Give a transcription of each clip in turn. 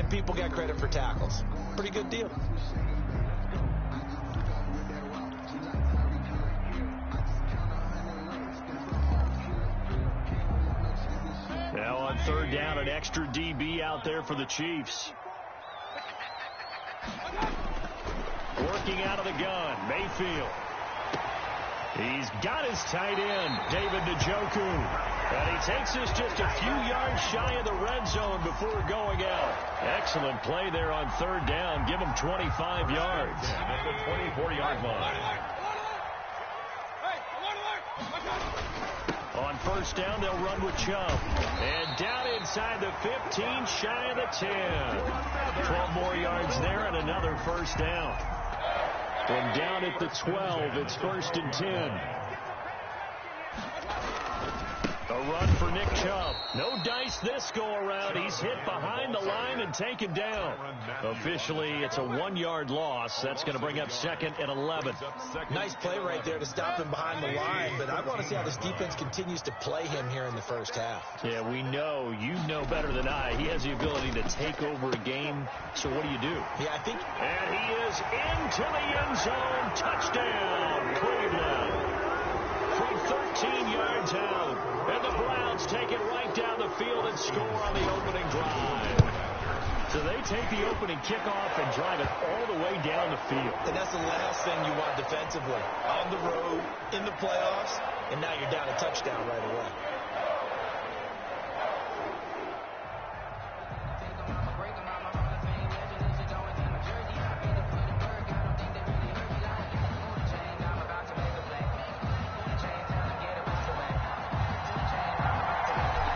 and people get credit for tackles. Pretty good deal. Now on third down, an extra DB out there for the Chiefs. Working out of the gun, Mayfield. He's got his tight end, David Njoku. And he takes us just a few yards shy of the red zone before going out. Excellent play there on third down. Give him 25 yards. At the 24-yard line. On first down, they'll run with Chubb. And down inside the 15, shy of the 10. 12 more yards there and another first down. From down at the 12, it's first and 10. A run for Nick Chubb. No dice this go-around. He's hit behind the line and taken down. Officially, it's a 1-yard loss. That's going to bring up second and 11. Nice play right there to stop him behind the line, but I want to see how this defense continues to play him here in the first half. Yeah, we know. You know better than I. He has the ability to take over a game. So what do you do? Yeah, I think... And he is into the end zone. Touchdown, Cleveland. From 13 yards out. And the Browns take it right down the field and score on the opening drive. So they take the opening kickoff and drive it all the way down the field. And that's the last thing you want defensively. On the road, in the playoffs, and now you're down a touchdown right away.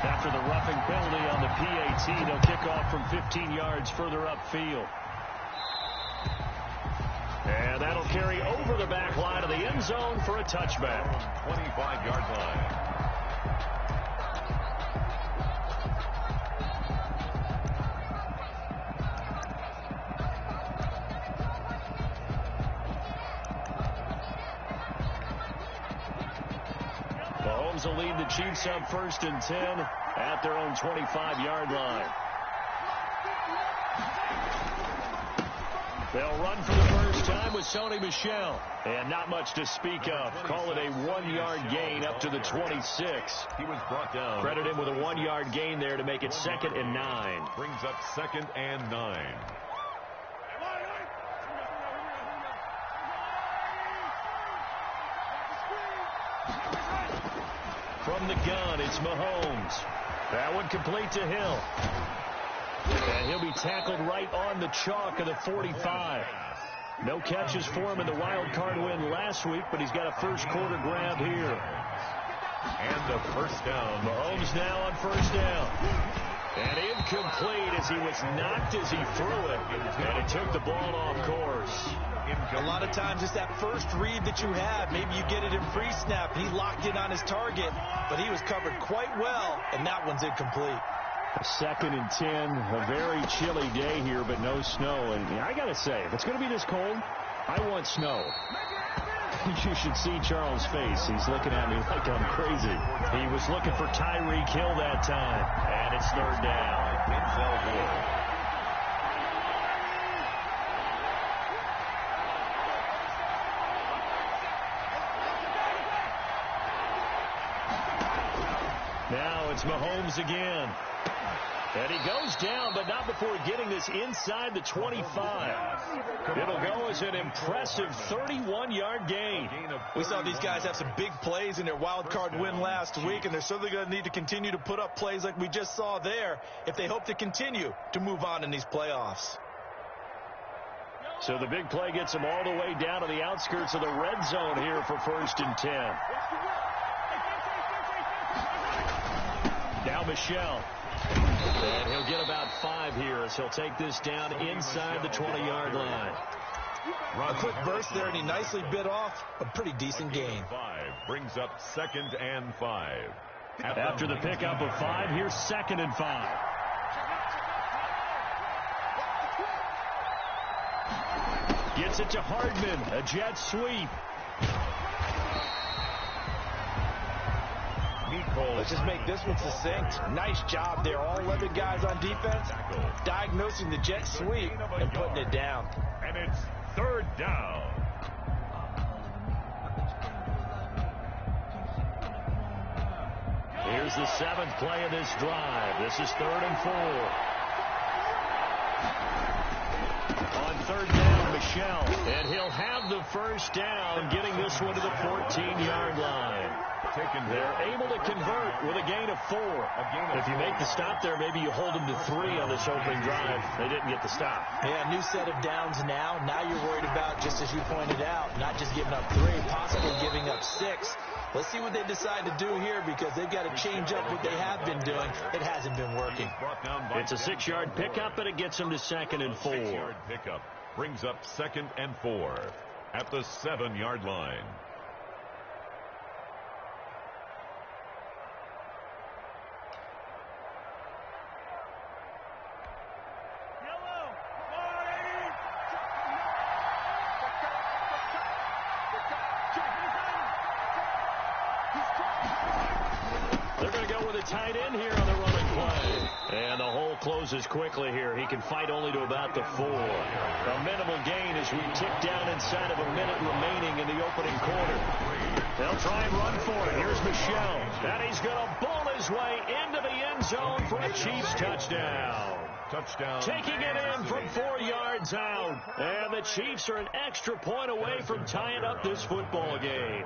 After the roughing penalty on the PAT, they'll kick off from 15 yards further upfield. And that'll carry over the back line of the end zone for a touchback. 25-yard line. Mahomes will lead the Chiefs up first and 10 at their own 25-yard line. They'll run for the first time with Sony Michel. And not much to speak of. Call it a 1-yard gain up to the 26. He was brought down. Credit him with a 1-yard gain there to make it second and 9. Brings up second and 9. From the gun, it's Mahomes. That one complete to Hill. And he'll be tackled right on the chalk of the 45. No catches for him in the wild card win last week, but he's got a first quarter grab here. And the first down. Mahomes now on first down. And incomplete as he was knocked as he threw it. And he took the ball off course. A lot of times it's that first read that you have. Maybe you get it in pre-snap. He locked in on his target, but he was covered quite well, and that one's incomplete. Second and 10, a very chilly day here, but no snow. And I got to say, if it's going to be this cold, I want snow. You should see Charles' face. He's looking at me like I'm crazy. He was looking for Tyreek Hill that time, and it's third down. Now it's Mahomes again. And he goes down, but not before getting this inside the 25. It'll go as an impressive 31-yard gain. We saw these guys have some big plays in their wild card win last week, and they're certainly going to need to continue to put up plays like we just saw there if they hope to continue to move on in these playoffs. So the big play gets them all the way down to the outskirts of the red zone here for first and 10. Now Michel. And he'll get about 5 here as he'll take this down inside the 20-yard line. A quick burst there, and he nicely bit off a pretty decent gain. 5 brings up second and 5. After the pickup of 5, here's second and 5. Gets it to Hardman, a jet sweep. Cole. Let's just make this one succinct. Nice job there. All 11 guys on defense, diagnosing the jet sweep and putting it down. And it's third down. Here's the 7th play of this drive. This is 3rd and 4. On 3rd down, Michel. And he'll have the first down, getting this one to the 14-yard line. They're able to convert with a gain of 4. If you make the stop there, maybe you hold them to 3 on this opening drive. They didn't get the stop. Yeah, new set of downs now. Now you're worried about, just as you pointed out, not just giving up 3, possibly giving up 6. Let's see what they decide to do here, because they've got to change up what they have been doing. It hasn't been working. It's a 6-yard pickup, and it gets them to 2nd and 4. 6-yard pickup brings up 2nd and 4 at the 7-yard line. They're going to go with a tight end here on the running play. And the hole closes quickly here. He can fight only to about the 4. A minimal gain as we tick down inside of a minute remaining in the opening quarter. They'll try and run for it. Here's Michel. And he's going to bowl his way into the end zone for a Chiefs touchdown. Taking it in from 4 yards out. And the Chiefs are an extra point away from tying up this football game.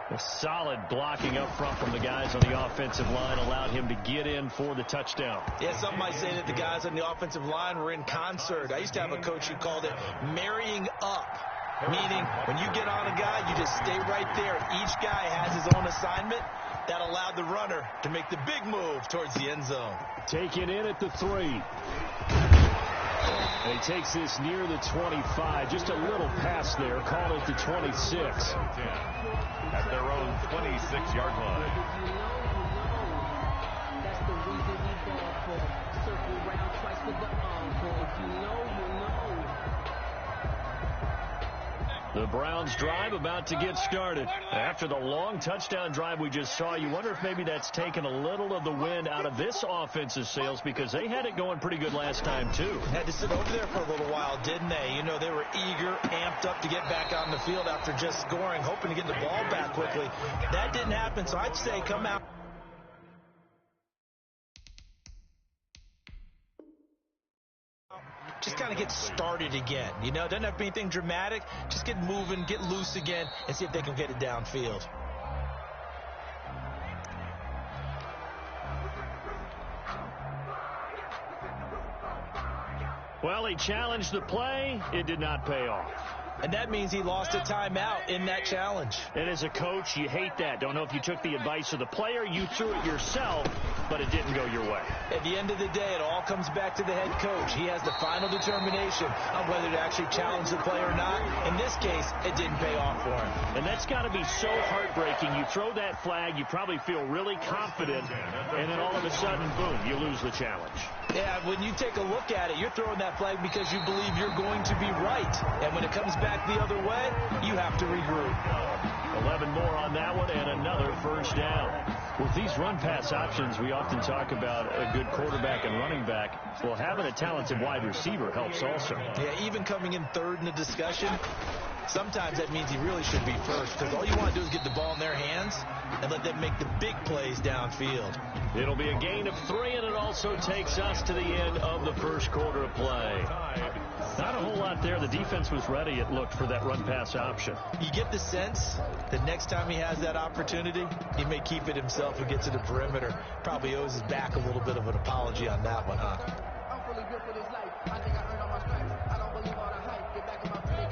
A solid blocking up front from the guys on the offensive line allowed him to get in for the touchdown. Yeah, some might say that the guys on the offensive line were in concert. I used to have a coach who called it marrying up, meaning when you get on a guy, you just stay right there. Each guy has his own assignment. That allowed the runner to make the big move towards the end zone. Taken in at the 3. And he takes this near the 25. Just a little pass there. Call it the 26. At their own 26-yard line. That's the reason we ball for. Circle round twice with the encore. If you know, you know. The Browns drive about to get started. After the long touchdown drive we just saw, you wonder if maybe that's taken a little of the wind out of this offense's sails, because they had it going pretty good last time, too. Had to sit over there for a little while, didn't they? You know, they were eager, amped up to get back on the field after just scoring, hoping to get the ball back quickly. That didn't happen, so I'd say come out. Just kind of get started again. You know, doesn't have to be anything dramatic. Just get moving, get loose again, and see if they can get it downfield. Well, he challenged the play. It did not pay off. And that means he lost a timeout in that challenge. And as a coach, you hate that. Don't know if you took the advice of the player, you threw it yourself, but it didn't go your way. At the end of the day, it all comes back to the head coach. He has the final determination on whether to actually challenge the play or not. In this case, it didn't pay off for him. And that's got to be so heartbreaking. You throw that flag, you probably feel really confident, and then all of a sudden, boom, you lose the challenge. Yeah, when you take a look at it, you're throwing that flag because you believe you're going to be right. And when it comes back the other way, you have to regroup. 11 more on that one and another first down. With these run-pass options, we often talk about a good quarterback and running back. Well, having a talented wide receiver helps also. Yeah, even coming in third in the discussion, sometimes that means he really should be first, because all you want to do is get the ball in their hands and let them make the big plays downfield. It'll be a gain of 3, and it also takes us to the end of the first quarter of play. Not a whole lot there. The defense was ready, it looked, for that run-pass option. You get the sense that next time he has that opportunity, he may keep it himself and get to the perimeter. Probably owes his back a little bit of an apology on that one, huh?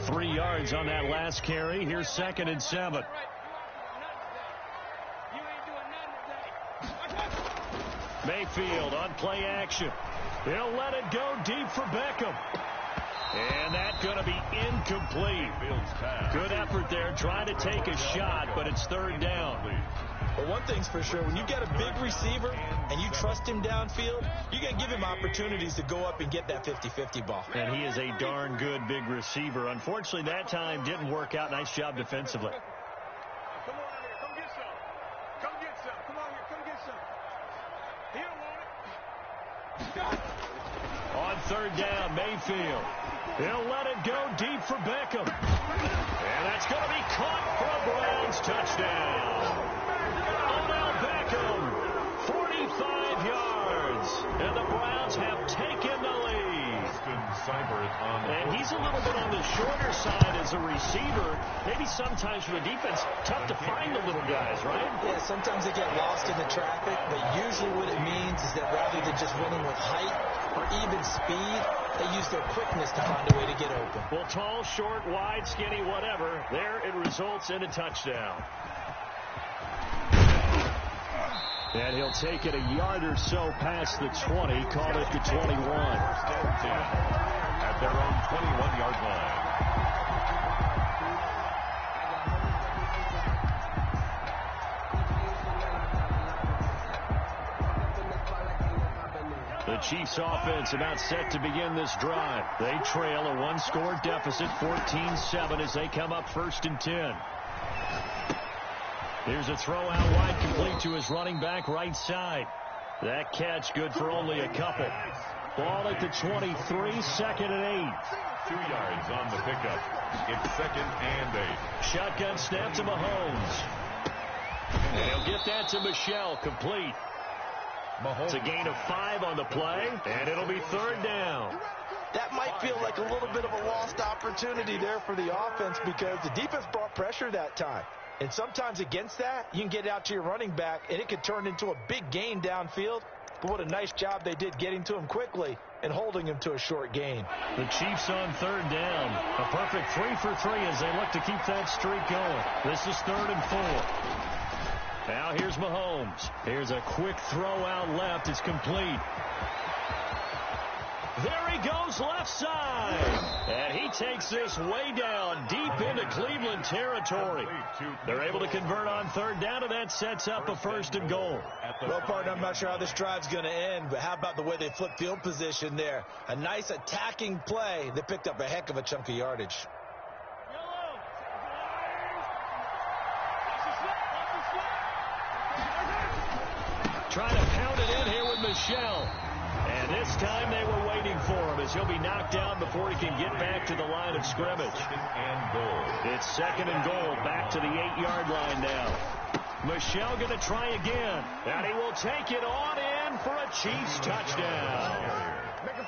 3 yards on that last carry. Here's 2nd and 7. Mayfield on play action. He'll let it go deep for Beckham. And that's going to be incomplete. Good effort there, trying to take a shot, but it's 3rd down. But one thing's for sure, when you got a big receiver and you trust him downfield, you're going to give him opportunities to go up and get that 50-50 ball. And he is a darn good big receiver. Unfortunately, that time didn't work out. Nice job defensively. Come on in here. Come get some. Come get some. Come on. third down. Mayfield. He'll let it go deep for Beckham. And that's going to be caught for a Browns touchdown. Odell Beckham, 45 yards. And the Browns have taken the lead. And he's a little bit on the shorter side as a receiver. Maybe sometimes for the defense, tough to find the little guys, right? Yeah, sometimes they get lost in the traffic, but usually what it means is that rather than just winning with height or even speed, they use their quickness to find a way to get open. Well, tall, short, wide, skinny, whatever, there it results in a touchdown. And he'll take it a yard or so past the 20, call it the 21. At their own 21-yard line. The Chiefs offense about set to begin this drive. They trail a one-score deficit, 14-7, as they come up 1st and 10. Here's a throw out wide, complete to his running back right side. That catch good for only a couple. Ball at the 23, 2nd and 8. 2 yards on the pickup. It's 2nd and 8. Shotgun snap to Mahomes. And he'll get that to Michelle, complete. It's a gain of 5 on the play, and it'll be 3rd down. That might feel like a little bit of a lost opportunity there for the offense because the defense brought pressure that time. And sometimes against that, you can get out to your running back, and it could turn into a big gain downfield. But what a nice job they did getting to him quickly and holding him to a short gain. The Chiefs on 3rd down. A perfect 3 for 3 as they look to keep that streak going. This is 3rd and 4. Now here's Mahomes. Here's a quick throw out left. It's complete. There he goes left side. And he takes this way down deep into Cleveland territory. They're able to convert on 3rd down, and that sets up a 1st and goal. Well, partner, I'm not sure how this drive's going to end, but how about the way they flip field position there? A nice attacking play. They picked up a heck of a chunk of yardage. Trying to pound it in here with Michelle. And this time they were waiting for him as he'll be knocked down before he can get back to the line of scrimmage. 2nd and goal. It's 2nd and goal, back to the 8-yard line now. Michelle going to try again, and he will take it on in for a Chiefs touchdown.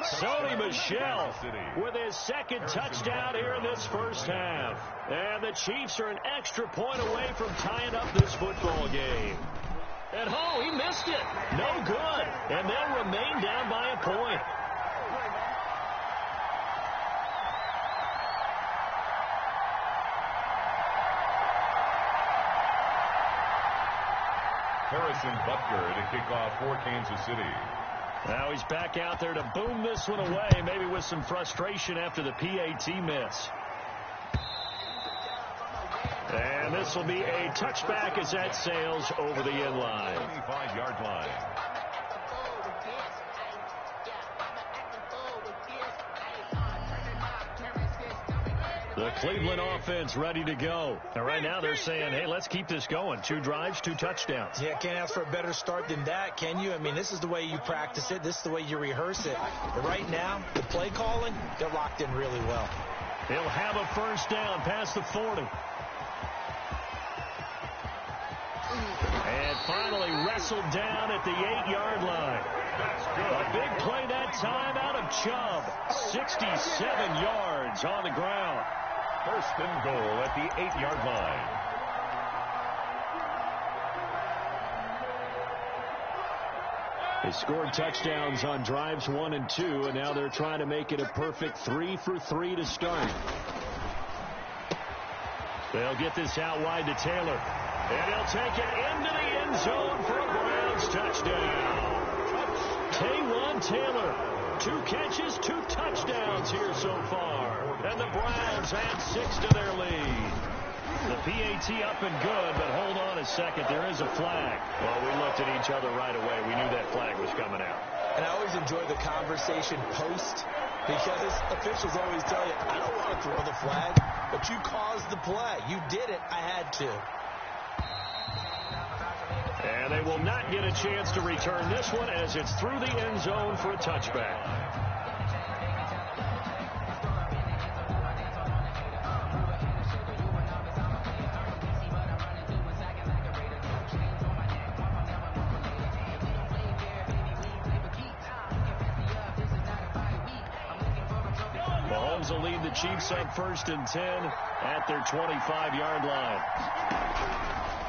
Sony Michel with his 2nd touchdown here in this first half. And the Chiefs are an extra point away from tying up this football game. And oh, he missed it. No good. And they'll remain down by a point. Harrison Butker to kick off for Kansas City. Now he's back out there to boom this one away, maybe with some frustration after the PAT miss. And this will be a touchback as that sails over the end line. 25-yard line. The Cleveland offense ready to go. And right now they're saying, hey, let's keep this going. 2 drives, 2 touchdowns. Yeah, can't ask for a better start than that, can you? I mean, this is the way you practice it. This is the way you rehearse it. But right now, the play calling, they're locked in really well. He'll have a 1st down past the 40. And finally wrestled down at the 8-yard line. A big play that time out of Chubb. 67 yards on the ground. 1st and goal at the 8-yard line. They scored touchdowns on drives 1 and 2, and now they're trying to make it a perfect 3 for 3 to start. They'll get this out wide to Taylor. And he'll take it into the end zone for a Browns touchdown. Taywan Taylor, 2 catches, 2 touchdowns here so far. And the Browns add 6 to their lead. The PAT up and good, but hold on a second. There is a flag. Well, we looked at each other right away. We knew that flag was coming out. And I always enjoy the conversation post because officials always tell you, I don't want to throw the flag, but you caused the play. You did it. I had to. And they will not get a chance to return this one as it's through the end zone for a touchback. Browns will lead the Chiefs up 1st and 10 at their 25-yard line.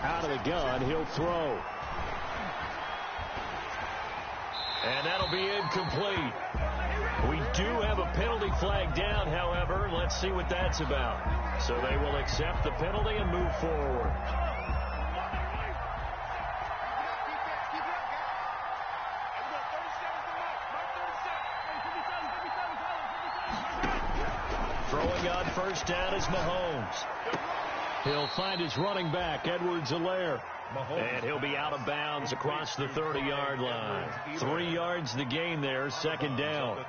Out of the gun, he'll throw. And that'll be incomplete. We do have a penalty flag down, however. Let's see what that's about. So they will accept the penalty and move forward. Throwing on 1st down is Mahomes. He'll find his running back, Edwards-Helaire. And he'll be out of bounds across the 30-yard line. 3 yards the gain there, 2nd down.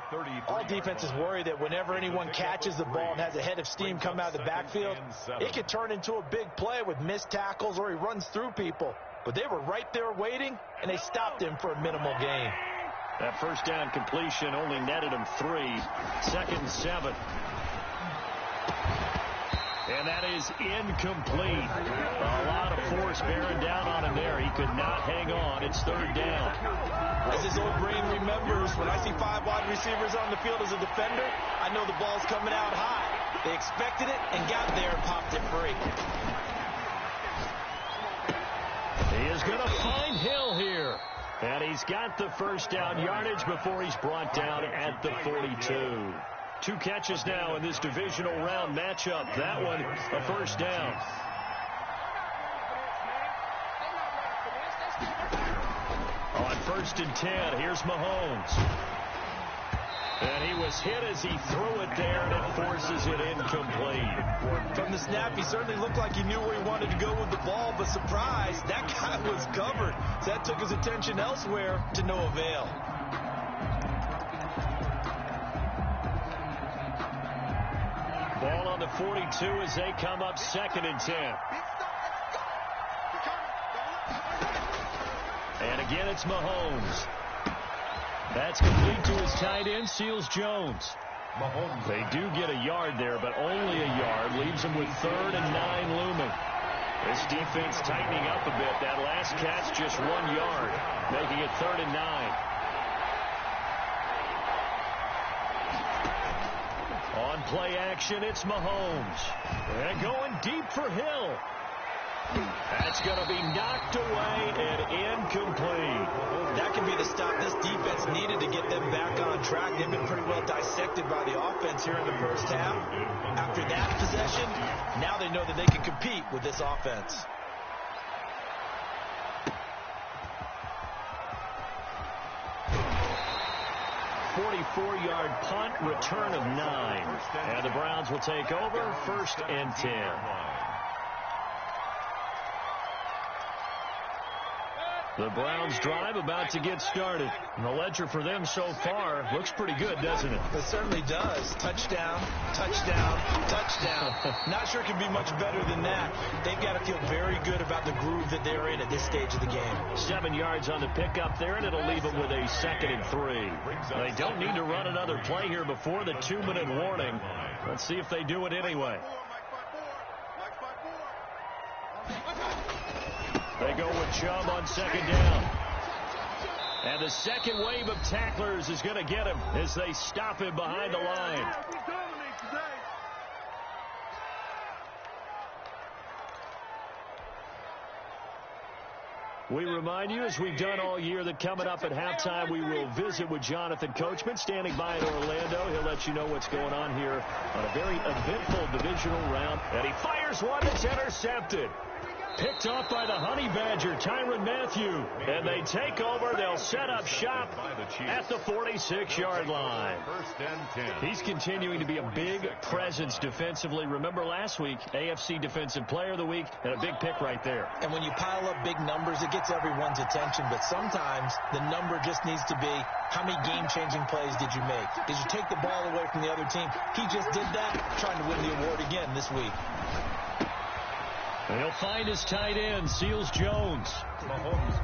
All defenses worry that whenever anyone catches the ball and has a head of steam come out of the backfield, it could turn into a big play with missed tackles or he runs through people. But they were right there waiting, and they stopped him for a minimal gain. That 1st down completion only netted him 3. 2nd and 7. And that is incomplete. A lot of force bearing down on him there. He could not hang on. It's 3rd down. As his old brain remembers, when I see 5 wide receivers on the field as a defender, I know the ball's coming out high. They expected it and got there and popped it free. He is going to find Hill here. And he's got the 1st down yardage before he's brought down at the 42. 2 catches now in this divisional round matchup. That one, a 1st down. On 1st and 10, here's Mahomes. And he was hit as he threw it there, and it forces it incomplete. From the snap, he certainly looked like he knew where he wanted to go with the ball, but surprise, that guy was covered. So that took his attention elsewhere to no avail. Ball on the 42 as they come up 2nd and 10. And again, it's Mahomes. That's complete to his tight end, Seals-Jones. They do get a yard there, but only a yard. Leaves them with 3rd and 9 looming. This defense tightening up a bit. That last catch just 1 yard, making it 3rd and 9. On play action, it's Mahomes. And going deep for Hill. That's going to be knocked away and incomplete. That could be the stop this defense needed to get them back on track. They've been pretty well dissected by the offense here in the 1st half. After that possession, now they know that they can compete with this offense. A 44-yard punt, return of 9. And the Browns will take over 1st and 10. The Browns drive about to get started. And the ledger for them so far looks pretty good, doesn't it? It certainly does. Touchdown, touchdown, touchdown. Not sure it can be much better than that. They've got to feel very good about the groove that they're in at this stage of the game. 7 yards on the pickup there, and it'll leave them with a 2nd and 3. They don't need to run another play here before the 2-minute warning. Let's see if they do it anyway. They go with Chubb on 2nd down. And the second wave of tacklers is going to get him as they stop him behind the line. We remind you, as we've done all year, that coming up at halftime, we will visit with Jonathan Coachman, standing by in Orlando. He'll let you know what's going on here on a very eventful divisional round. And he fires one that's intercepted. Picked off by the Honey Badger, Tyrann Mathieu. And they take over. They'll set up shop at the 46-yard line. He's continuing to be a big presence defensively. Remember last week, AFC Defensive Player of the Week, and a big pick right there. And when you pile up big numbers, it gets everyone's attention. But sometimes the number just needs to be, how many game-changing plays did you make? Did you take the ball away from the other team? He just did that, trying to win the award again this week. He'll find his tight end, Seals-Jones.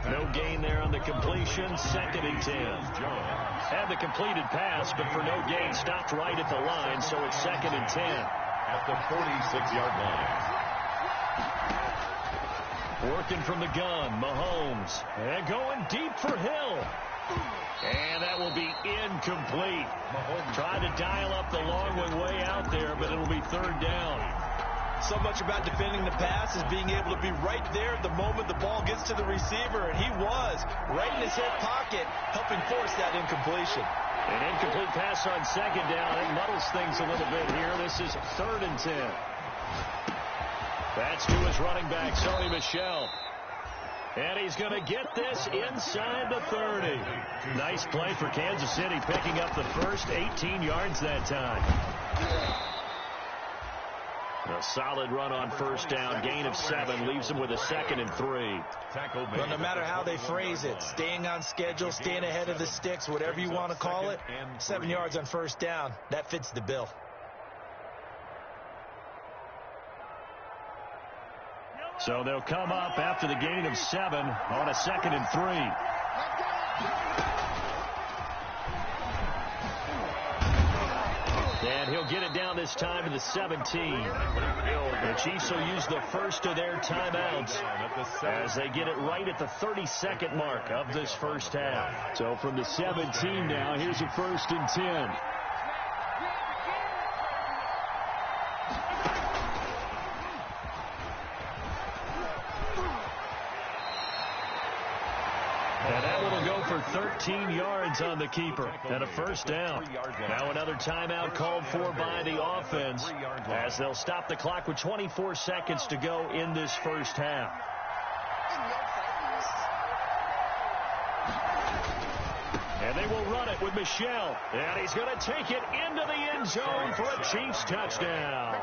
No gain there on the completion, 2nd and 10. Had the completed pass, but for no gain, stopped right at the line, so it's 2nd and 10. At the 46-yard line. Working from the gun, Mahomes. And going deep for Hill. And that will be incomplete. Tried to dial up the long way out there, but it'll be third down. So much about defending the pass is being able to be right there at the moment the ball gets to the receiver, and he was right in his hip pocket, helping force that incompletion. An incomplete pass on second down. It muddles things a little bit here. This is 3rd and 10. That's to his running back, Sony Michel. And he's going to get this inside the 30. Nice play for Kansas City, picking up the first 18 yards that time. A solid run on first down. Gain of 7 leaves him with a 2nd and 3. Well, no matter how they phrase it, staying on schedule, staying ahead of the sticks, whatever you want to call it, 7 yards on first down, that fits the bill. So they'll come up after the gain of 7 on a 2nd and 3. And he'll get it down this time to the 17. The Chiefs will use the first of their timeouts as they get it right at the 32nd mark of this first half. So from the 17 now, here's a 1st and 10. And that one will go for 13 yards on the keeper and a first down. Now another timeout called for by the offense as they'll stop the clock with 24 seconds to go in this first half. And they will run it with Michel. And he's going to take it into the end zone for a Chiefs touchdown.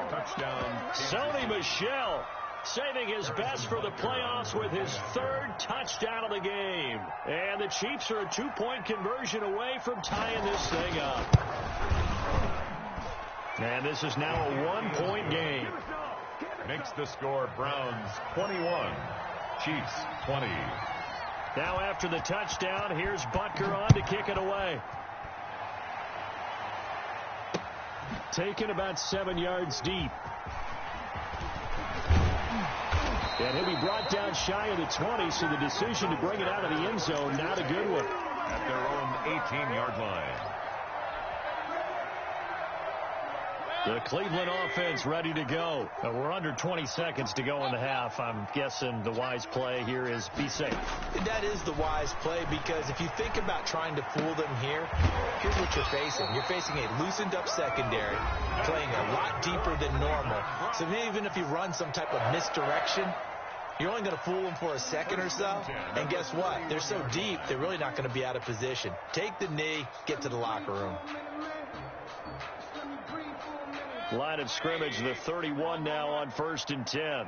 Sony Michel saving his best for the playoffs with his 3rd touchdown of the game. And the Chiefs are a 2-point conversion away from tying this thing up. And this is now a 1-point game. Makes the score Browns 21, Chiefs 20. Now after the touchdown, here's Butker on to kick it away. Taken about 7 yards deep. And he'll be brought down shy of the 20, so the decision to bring it out of the end zone, not a good one. At their own 18-yard line. The Cleveland offense ready to go. We're under 20 seconds to go in the half. I'm guessing the wise play here is be safe. That is the wise play, because if you think about trying to fool them here, here's what you're facing. You're facing a loosened up secondary, playing a lot deeper than normal. So even if you run some type of misdirection, you're only going to fool them for a second or so. And guess what? They're so deep, they're really not going to be out of position. Take the knee, get to the locker room. Line of scrimmage, the 31 now on 1st and 10.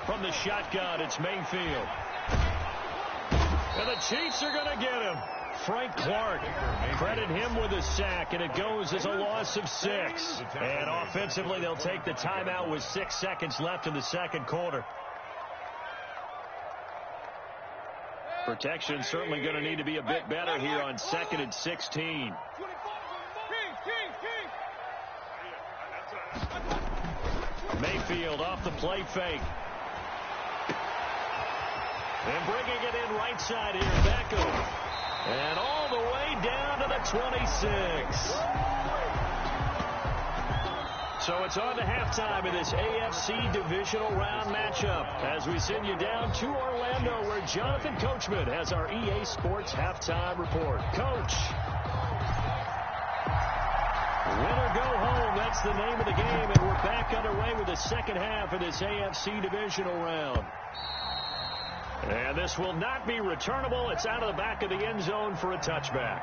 From the shotgun, it's Mayfield. And the Chiefs are going to get him. Frank Clark, credit him with a sack, and it goes as a loss of 6. And offensively, they'll take the timeout with 6 seconds left in the second quarter. Protection certainly going to need to be a bit better here on 2nd and 16. Mayfield off the play fake. And bringing it in right side here, Beckham. And all the way down to the 26. So it's on to halftime in this AFC divisional round matchup as we send you down to Orlando, where Jonathan Coachman has our EA Sports halftime report. Coach. Win or go home, that's the name of the game, and we're back underway with the second half of this AFC divisional round. And this will not be returnable. It's out of the back of the end zone for a touchback.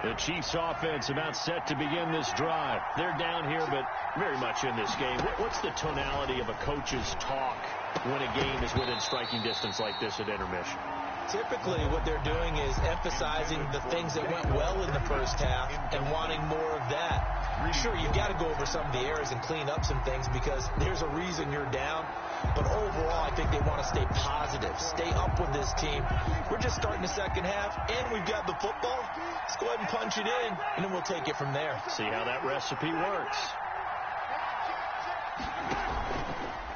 The Chiefs offense about set to begin this drive. They're down here, but very much in this game. What's the tonality of a coach's talk when a game is within striking distance like this at intermission? Typically, what they're doing is emphasizing the things that went well in the first half and wanting more of that. Sure, you've got to go over some of the errors and clean up some things because there's a reason you're down. But overall, I think they want to stay positive, stay up with this team. We're just starting the second half, and we've got the football. Let's go ahead and punch it in, and then we'll take it from there. See how that recipe works.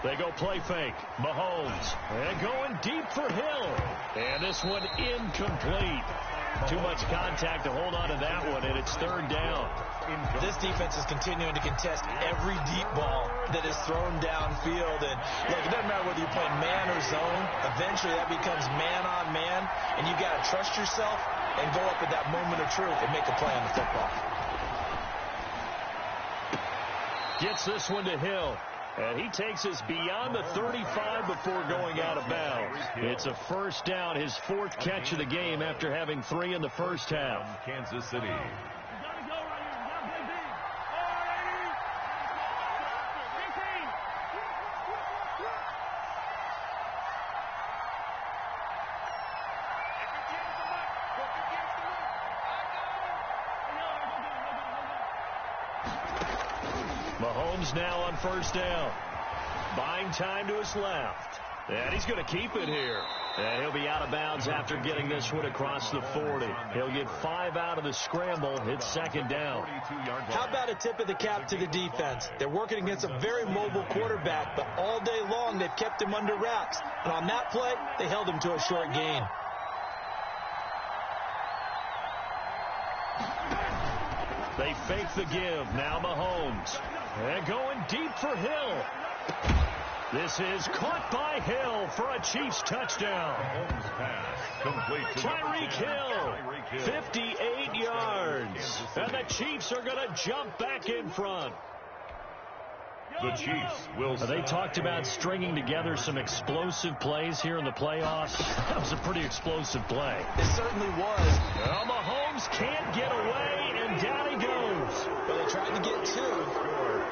They go play fake. Mahomes. And going deep for Hill. And this one incomplete. Too much contact to hold on to that one, and it's third down. This defense is continuing to contest every deep ball that is thrown downfield. And look, it doesn't matter whether you're playing man or zone. Eventually, that becomes man on man, and you've got to trust yourself and go up at that moment of truth and make a play on the football. Gets this one to Hill. And he takes us beyond the 35 before going out of bounds. It's a first down, his fourth catch of the game after having 3 in the first half. Kansas City. Mahomes now on first down. Buying time to his left. And he's going to keep it here. And he'll be out of bounds after getting this one across the 40. He'll get 5 out of the scramble. It's second down. How about a tip of the cap to the defense? They're working against a very mobile quarterback, but all day long they've kept him under wraps. And on that play, they held him to a short gain. They fake the give. Now Mahomes. And going deep for Hill. This is caught by Hill for a Chiefs touchdown. Mahomes pass complete to Tyreek Hill, 58 yards. And the Chiefs are going to jump back in front. The Chiefs will. They talked about stringing together some explosive plays here in the playoffs. That was a pretty explosive play. It certainly was. Well, Mahomes can't get away, and down he goes. Well, they tried to get 2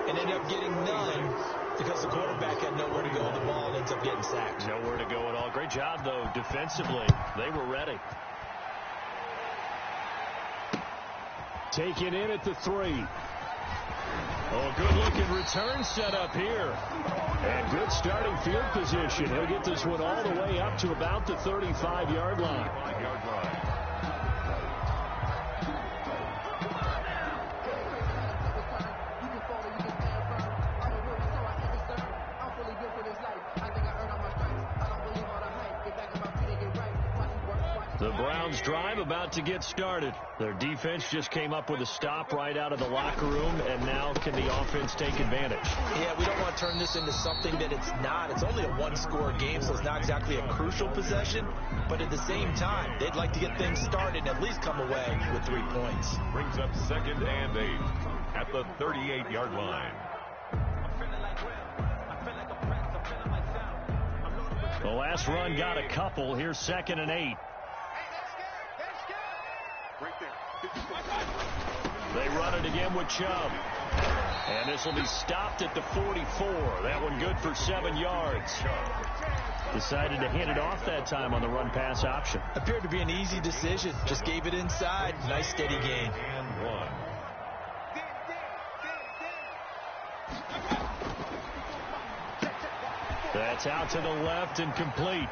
and ended up getting none because the quarterback had nowhere to go with the ball and ends up getting sacked. Nowhere to go at all. Great job, though, defensively. They were ready. Taken in at the 3. Oh, good-looking return set up here. And good starting field position. He'll get this one all the way up to about the 35-yard line. The Browns drive about to get started. Their defense just came up with a stop right out of the locker room, and now can the offense take advantage? Yeah, we don't want to turn this into something that it's not. It's only a one-score game, so it's not exactly a crucial possession. But at the same time, they'd like to get things started and at least come away with 3 points. Brings up 2nd and 8 at the 38-yard line. The last run got a couple. Here's 2nd and 8. They run it again with Chubb. And this will be stopped at the 44. That one good for 7 yards. Decided to hand it off that time on the run-pass option. Appeared to be an easy decision. Just gave it inside. Nice steady gain. And 1. That's out to the left and complete.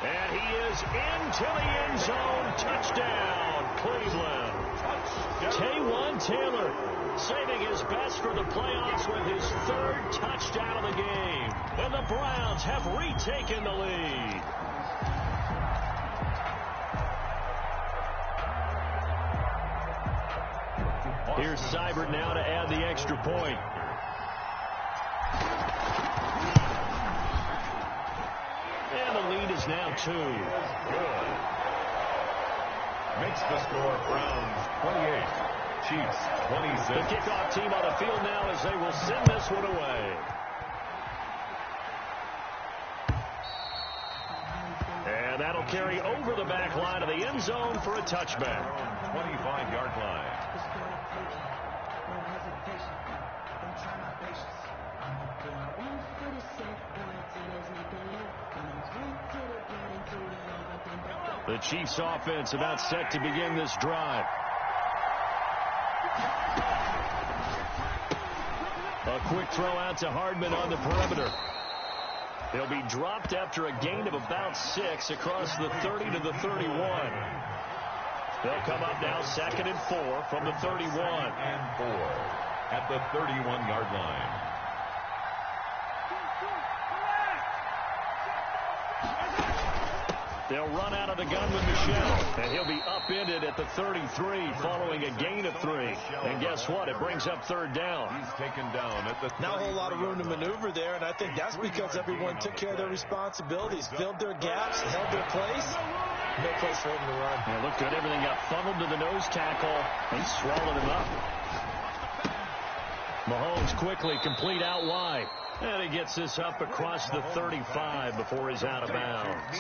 And he is into the end zone. Touchdown, Cleveland. Taywan Taylor saving his best for the playoffs with his 3rd touchdown of the game. And the Browns have retaken the lead. Here's Seibert now to add the extra point. And the lead is now 2. Good. Makes the score Browns 28, Chiefs 26. The kickoff team on the field now as they will send this one away. And that'll carry over the back line of the end zone for a touchback. 25-yard line. The Chiefs offense about set to begin this drive. A quick throw out to Hardman on the perimeter. They'll be dropped after a gain of about 6 across the 30 to the 31. They'll come up now 2nd and 4 from the 31. And 4 at the 31-yard line. They'll run out of the gun with Michel, and he'll be upended at the 33 following a gain of 3. And guess what? It brings up 3rd down. He's taken down at the 30. Not a whole lot of room to maneuver there, and I think that's because everyone took care of their responsibilities, filled their gaps, held their place. No place for him to run. Yeah, looked good. Everything got funneled to the nose tackle. He swallowed him up. Mahomes quickly complete out wide. And he gets this up across the 35 before he's out of bounds.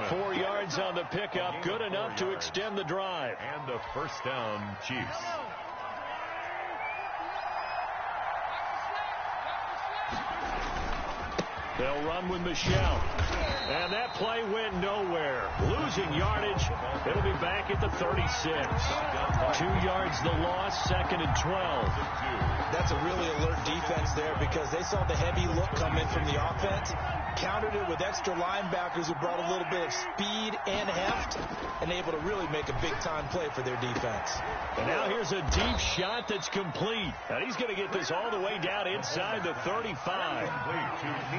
4 yards on the pickup, good enough to extend the drive. And a first down, Chiefs. They'll run with Michel. And that play went nowhere. Losing yardage. It'll be back at the 36. 2 yards the loss, 2nd and 12. That's a really alert defense there because they saw the heavy look come in from the offense, countered it with extra linebackers who brought a little bit of speed and heft, and able to really make a big-time play for their defense. And now here's a deep shot that's complete. And he's going to get this all the way down inside the 35.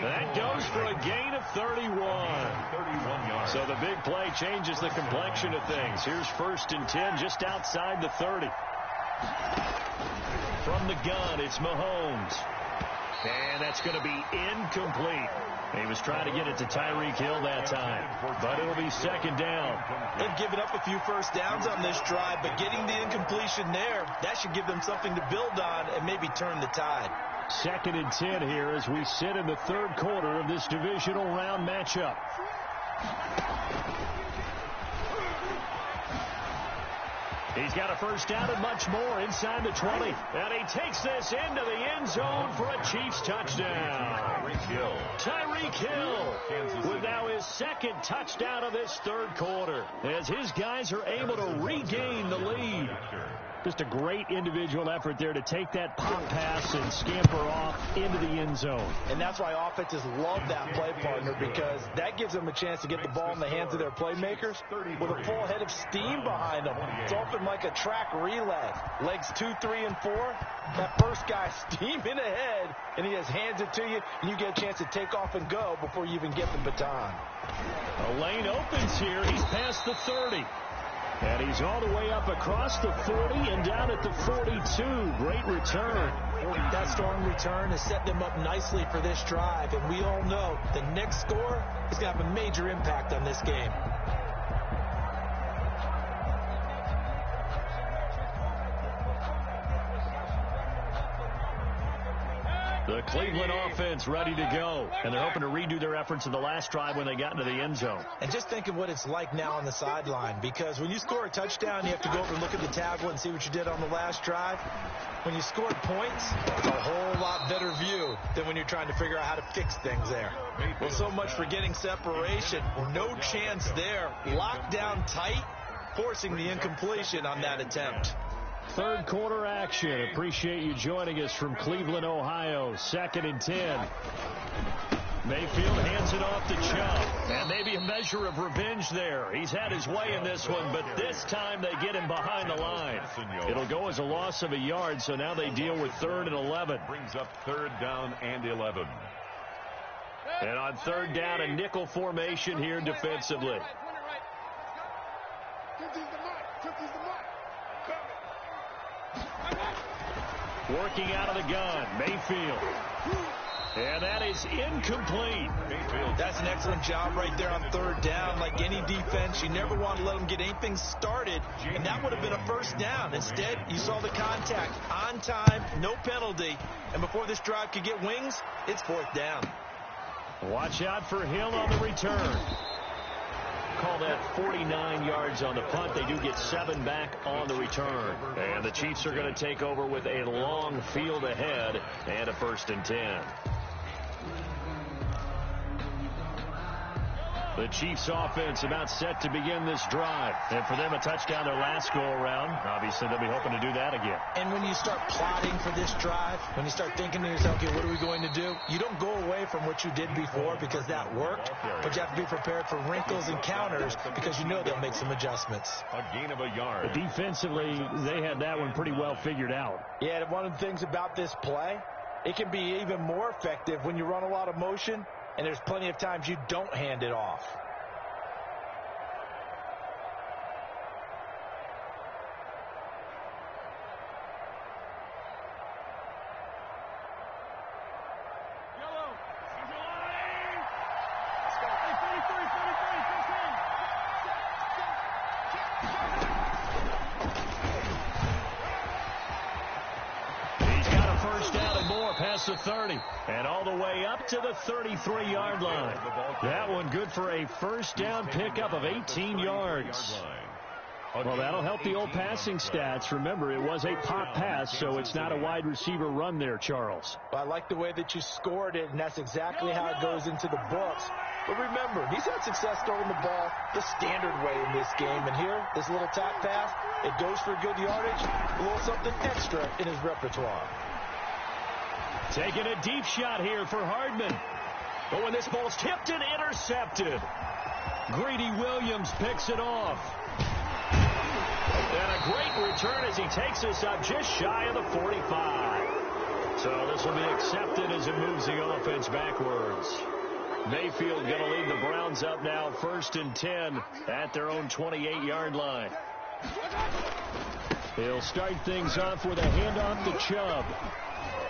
That goes for a gain of 31. So the big play changes the complexion of things. Here's 1st and 10 just outside the 30. From the gun, it's Mahomes. And that's going to be incomplete. He was trying to get it to Tyreek Hill that time. But it'll be 2nd down. They've given up a few first downs on this drive, but getting the incompletion there, that should give them something to build on and maybe turn the tide. 2nd and 10 here as we sit in the 3rd quarter of this divisional round matchup. He's got a first down and much more inside the 20. And he takes this into the end zone for a Chiefs touchdown. Tyreek Hill with now his 2nd touchdown of this 3rd quarter as his guys are able to regain the lead. Just a great individual effort there to take that pop pass and scamper off into the end zone. And that's why offenses love that play partner, because that gives them a chance to get the ball in the hands of their playmakers with a full head of steam behind them. It's often like a track relay. Legs 2, 3, and 4. That first guy steaming ahead, and he just hands it to you, and you get a chance to take off and go before you even get the baton. A lane opens here. He's past the 30. And he's all the way up across the 40 and down at the 42. Great return. That strong return has set them up nicely for this drive. And we all know the next score is going to have a major impact on this game. The Cleveland offense ready to go. And they're hoping to redo their efforts in the last drive when they got into the end zone. And just think of what it's like now on the sideline, because when you score a touchdown, you have to go over and look at the tablet and see what you did on the last drive. When you scored points, it's a whole lot better view than when you're trying to figure out how to fix things there. Well, so much for getting separation. No chance there. Locked down tight, forcing the incompletion on that attempt. 3rd quarter action. Appreciate you joining us from Cleveland, Ohio. 2nd and 10. Mayfield hands it off to Chubb. And maybe a measure of revenge there. He's had his way in this one, but this time they get him behind the line. It'll go as a loss of a yard, so now they deal with 3rd and 11. Brings up 3rd down and 11. And on 3rd down, a nickel formation here defensively. Working out of the gun, Mayfield. And that is incomplete. That's an excellent job right there on 3rd down. Like any defense, you never want to let them get anything started, and that would have been a first down. Instead, you saw the contact on time, no penalty, and before this drive could get wings, it's 4th down. Watch out for Hill on the return. Call that 49 yards on the punt. They do get 7 back on the return. And the Chiefs are going to take over with a long field ahead and a 1st and 10. The Chiefs offense about set to begin this drive. And for them, a touchdown their last go-around. Obviously, they'll be hoping to do that again. And when you start plotting for this drive, when you start thinking to yourself, okay, what are we going to do? You don't go away from what you did before because that worked, but you have to be prepared for wrinkles and counters because you know they'll make some adjustments. A gain of a yard. But defensively, they had that one pretty well figured out. Yeah, and one of the things about this play, it can be even more effective when you run a lot of motion, and there's plenty of times you don't hand it off. Past the 30 and all the way up to the 33-yard line. That one good for a first down pickup of 18 yards. Well, that'll help the old passing stats. Remember, it was a pop pass, so it's not a wide receiver run there, Charles. Well, I like the way that you scored it, and that's exactly how it goes into the books. But remember, he's had success throwing the ball the standard way in this game. And here, this little tap pass, it goes for good yardage, a little something extra in his repertoire. Taking a deep shot here for Hardman. But when this ball's tipped and intercepted, Greedy Williams picks it off. And a great return as he takes us up just shy of the 45. So this will be accepted as it moves the offense backwards. Mayfield going to lead the Browns up now 1st and 10 at their own 28-yard line. He'll start things off with a handoff to Chubb.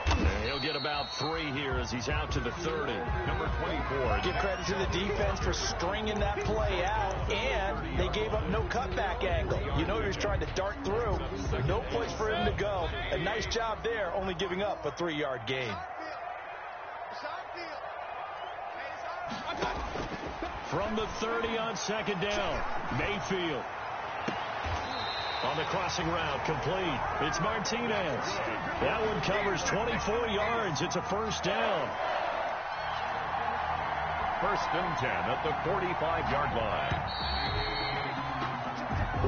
And he'll get about 3 here as he's out to the 30. Number 24. Give credit to the defense for stringing that play out, and they gave up no cutback angle. You know he was trying to dart through. No place for him to go. A nice job there, only giving up a 3-yard gain. From the 30 on 2nd down, Mayfield. On the crossing route, complete. It's Martinez. That one covers 24 yards. It's a first down. 1st and 10 at the 45-yard line.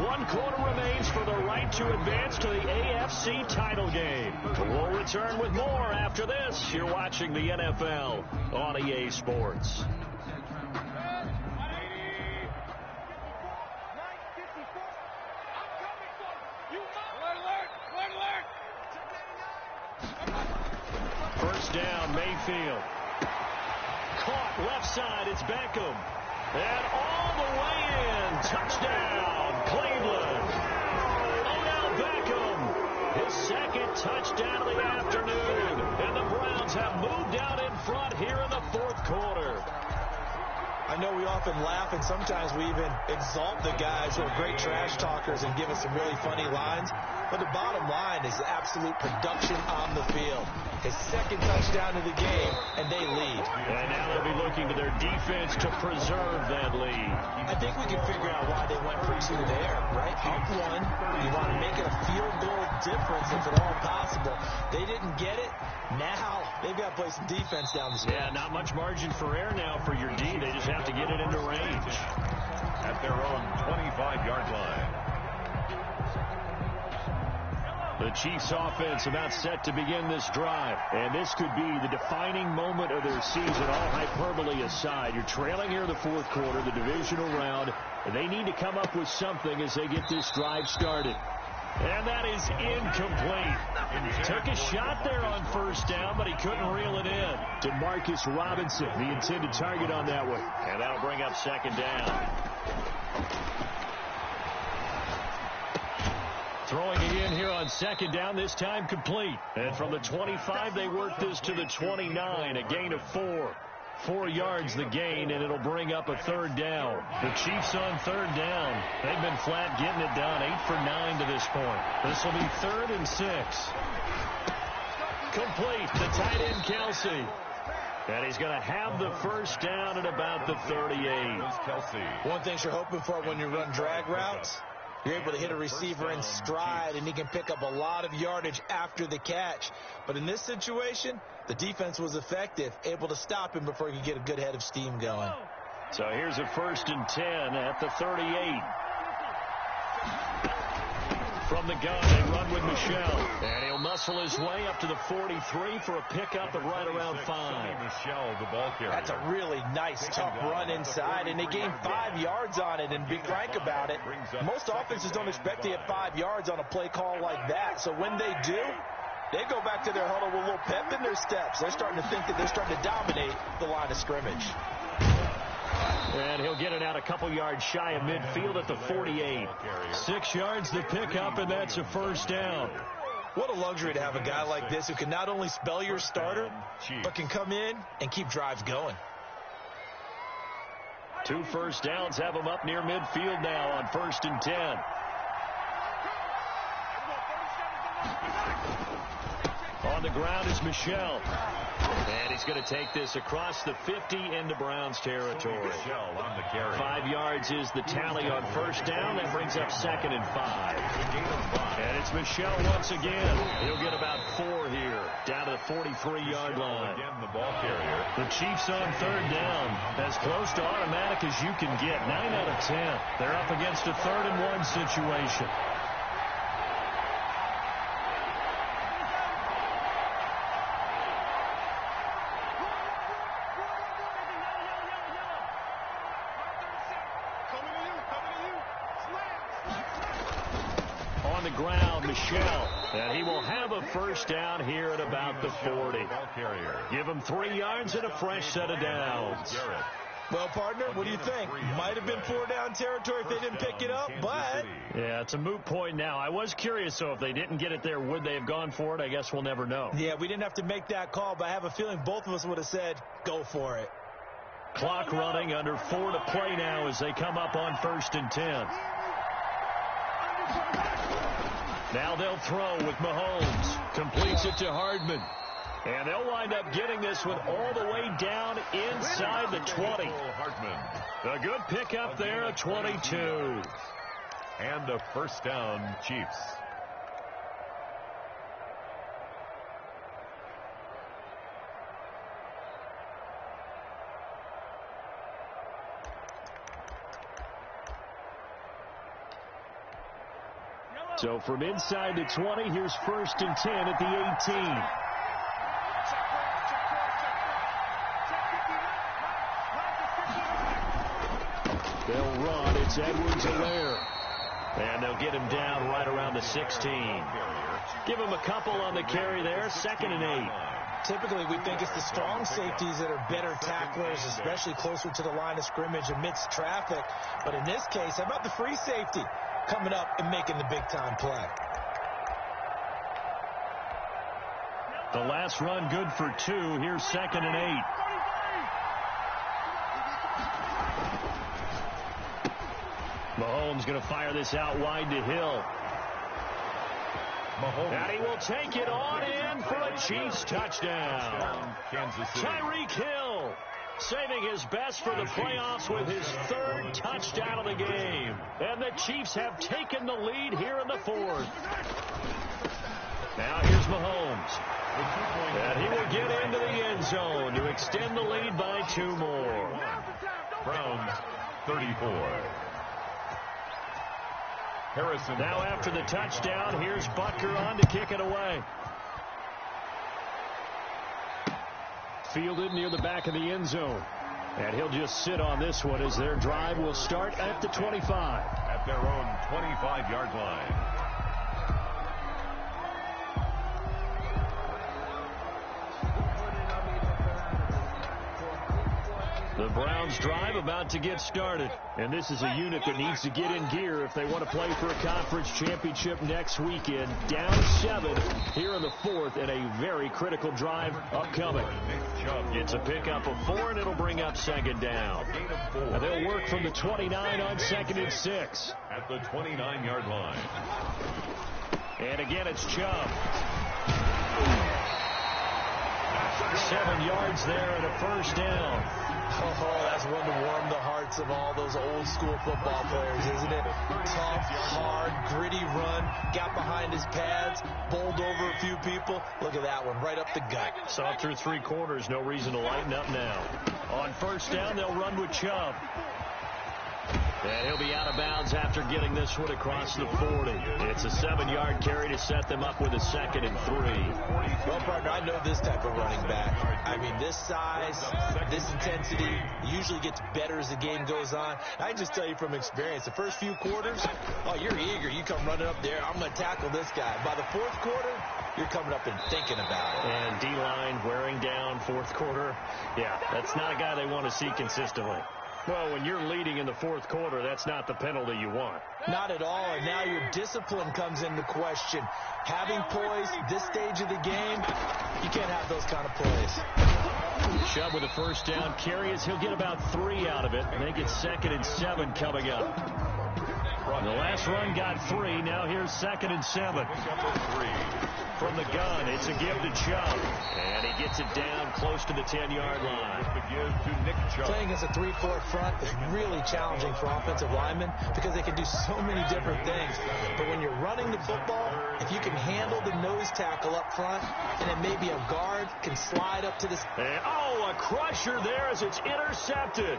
1 quarter remains for the right to advance to the AFC title game. We'll return with more after this. You're watching the NFL on EA Sports. Down, Mayfield. Caught left side, it's Beckham. And all the way in. Touchdown, Cleveland. Odell Beckham. His 2nd touchdown of the afternoon. And the Browns have moved out in front here in the 4th quarter. I know we often laugh, and sometimes we even exalt the guys who are great trash talkers and give us some really funny lines. But the bottom line is absolute production on the field. His 2nd touchdown of the game, and they lead. And now they'll be looking to their defense to preserve that lead. I think we can figure out why they went for 2 there, right? Up 1, you want to make it a field goal difference if at all possible. They didn't get it. Now they've got to play some defense down the stretch. Yeah, not much margin for error now for your D. They just have to get it into range. At their own 25-yard line. The Chiefs offense about set to begin this drive. And this could be the defining moment of their season, all hyperbole aside. You're trailing here in the 4th quarter, the divisional round. And they need to come up with something as they get this drive started. And that is incomplete. Took a shot there on 1st down, but he couldn't reel it in. Demarcus Robinson, the intended target on that one. And that'll bring up 2nd down. Throwing it in here on 2nd down, this time complete. And from the 25, they work this to the 29, a gain of 4. 4 yards the gain, and it'll bring up a 3rd down. The Chiefs on 3rd down. They've been flat getting it done, 8 for 9 to this point. This will be 3rd and 6. Complete, the tight end Kelsey. And he's going to have the first down at about the 38. One thing you're hoping for when you run drag routes, you're able to hit a receiver in stride, and he can pick up a lot of yardage after the catch. But in this situation, the defense was effective, able to stop him before he could get a good head of steam going. So here's a 1st and 10 at the 38. From the gun, they run with Michel. And he'll muscle his way up to the 43 for a pickup of right around 5. Michel, the ball carrier. That's a really nice, tough run inside, and they gained 5 yards on it. And be frank about it, most offenses don't expect to get 5 yards on a play call like that. So when they do, they go back to their huddle with a little pep in their steps. They're starting to think that they're starting to dominate the line of scrimmage. And he'll get it out a couple yards shy of midfield at the 48. 6 yards to pick up, and that's a 1st down. What a luxury to have a guy like this who can not only spell your starter, but can come in and keep drives going. 2 1st downs have him up near midfield now on 1st and 10. On the ground is Michel. And he's going to take this across the 50 into Browns territory. 5 yards is the tally on 1st down. That brings up 2nd and 5. And it's Michel once again. He'll get about 4 here, down to the 43-yard line. Again, the ball carrier. The Chiefs on 3rd down, as close to automatic as you can get. 9 out of 10. They're up against a 3rd and 1 situation. Michel, and he will have a 1st down here at about the 40. Give him 3 yards and a fresh set of downs. Well, partner, what do you think? Might have been 4-down territory if they didn't pick it up, but... Yeah, it's a moot point now. I was curious, so if they didn't get it there, would they have gone for it? I guess we'll never know. Yeah, we didn't have to make that call, but I have a feeling both of us would have said, go for it. Clock running, under 4 to play now as they come up on 1st and 10. Now they'll throw with Mahomes. Completes it to Hardman. And they'll wind up getting this one all the way down inside the 20. A good pickup there at 22. And a 1st down, Chiefs. So from inside the 20, here's 1st and 10 at the 18. They'll run. It's Edwards-Helaire. And they'll get him down right around the 16. Give him a couple on the carry there. 2nd and 8. Typically, we think it's the strong safeties that are better tacklers, especially closer to the line of scrimmage amidst traffic. But in this case, how about the free safety coming up and making the big-time play? The last run good for 2. Here's 2nd and 8. Mahomes going to fire this out wide to Hill. And he will take it on in for a Chiefs touchdown. Tyreek Hill saving his best for the playoffs with his 3rd touchdown of the game. And the Chiefs have taken the lead here in the 4th. Now here's Mahomes. And he will get into the end zone to extend the lead by 2 more. Browns 34. Harrison. Now after the touchdown, here's Butker on to kick it away. Fielded near the back of the end zone. And he'll just sit on this one as their drive will start at the 25. At their own 25-yard line. The Browns drive about to get started. And this is a unit that needs to get in gear if they want to play for a conference championship next weekend. Down 7 here in the 4th and a very critical drive upcoming. It's a pickup of 4 and it'll bring up 2nd down. And they'll work from the 29 on 2nd and 6. At the 29-yard line. And again it's Chubb. 7 yards there and a first down. Oh, that's one to warm the hearts of all those old school football players, isn't it? Tough, hard, gritty run, got behind his pads, bowled over a few people. Look at that one, right up the gut. Saw through 3 quarters, no reason to lighten up now. On first down, they'll run with Chubb. And he'll be out of bounds after getting this one across the 40. It's a 7-yard carry to set them up with a 2nd and 3. Well, partner, I know this type of running back. I mean, this size, this intensity usually gets better as the game goes on. I can just tell you from experience, the first few quarters, oh, you're eager. You come running up there, I'm going to tackle this guy. By the 4th quarter, you're coming up and thinking about it. And D-line wearing down 4th quarter. Yeah, that's not a guy they want to see consistently. Well, when you're leading in the 4th quarter, that's not the penalty you want. Not at all, and now your discipline comes into question. Having poise this stage of the game, you can't have those kind of plays. Chubb with a first down carry as he'll get about 3 out of it. And they get 2nd and 7 coming up. The last run got 3. Now here's 2nd and 7. From the gun, it's a give to Chubb. And he gets it down close to the 10-yard line. Playing against a 3-4 front is really challenging for offensive linemen because they can do so many different things. But when you're running the football, if you can handle the nose tackle up front, and then maybe a guard can slide up to this. Oh, a crusher there as it's intercepted.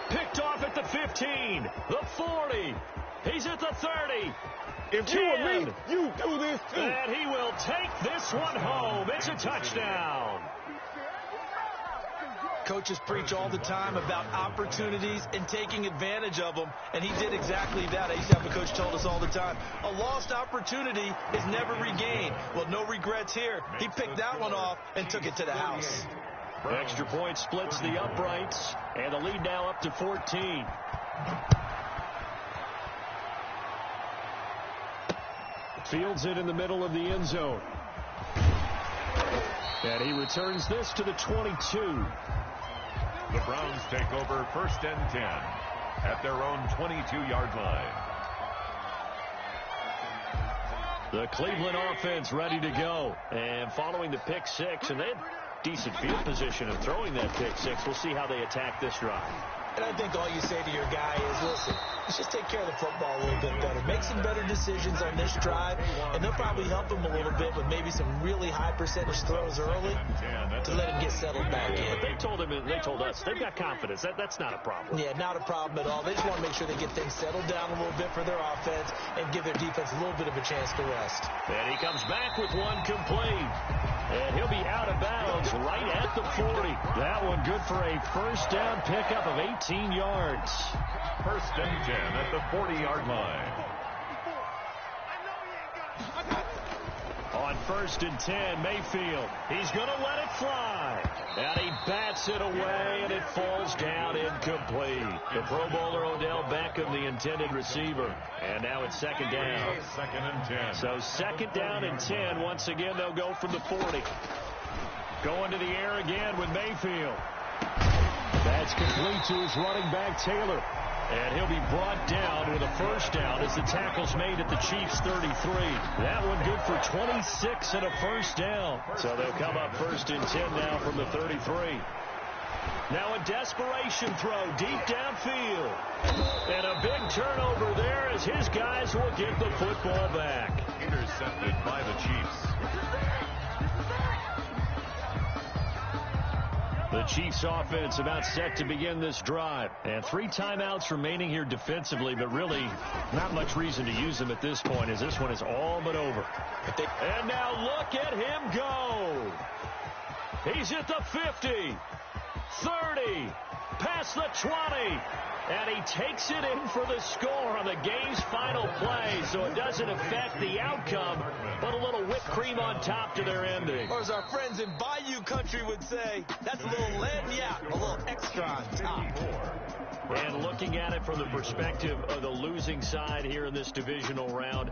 Picked off at the 15, the 40. He's at the 30. If 10. you were me, you do this too. And he will take this one home. It's a touchdown. Coaches preach all the time about opportunities and taking advantage of them, and he did exactly that. I used to have a coach told us all the time, a lost opportunity is never regained. Well, no regrets here. He picked that one off and took it to the house. Extra point splits the uprights, and the lead now up to 14. Fields it in the middle of the end zone. And he returns this to the 22. The Browns take over 1st and 10 at their own 22-yard line. The Cleveland offense ready to go. And following the pick 6, and they had decent field position of throwing that pick 6. We'll see how they attack this drive. And I think all you say to your guy is, listen, let's just take care of the football a little bit better. Make some better decisions on this drive, and they'll probably help him a little bit with maybe some really high percentage throws early to let him get settled back in. They told us, they've got confidence. That's not a problem. Yeah, not a problem at all. They just want to make sure they get things settled down a little bit for their offense and give their defense a little bit of a chance to rest. And he comes back with one complete. And he'll be out of bounds right at the 40. That one good for a first down pickup of 18 yards. 1st and 10 at the 40-yard line. On 1st and 10, Mayfield. He's going to let it fly. And he bats it away, and it falls down incomplete. The Pro Bowler Odell Beckham, the intended receiver. And now it's 2nd down. 2nd and 10. So 2nd down and 10. Once again, they'll go from the 40. Going to the air again with Mayfield. That's complete to his running back, Taylor. And he'll be brought down with a first down as the tackle's made at the Chiefs' 33. That one good for 26 and a first down. So they'll come up 1st and 10 now from the 33. Now a desperation throw deep downfield. And a big turnover there as his guys will get the football back. Intercepted by the Chiefs. The Chiefs offense about set to begin this drive. And 3 timeouts remaining here defensively, but really not much reason to use them at this point as this one is all but over. And now look at him go. He's at the 50, 30, past the 20. And he takes it in for the score on the game's final play, so it doesn't affect the outcome, but a little whipped cream on top to their ending. Or as our friends in Bayou Country would say, that's a little lagniappe, a little extra on top. And looking at it from the perspective of the losing side here in this divisional round,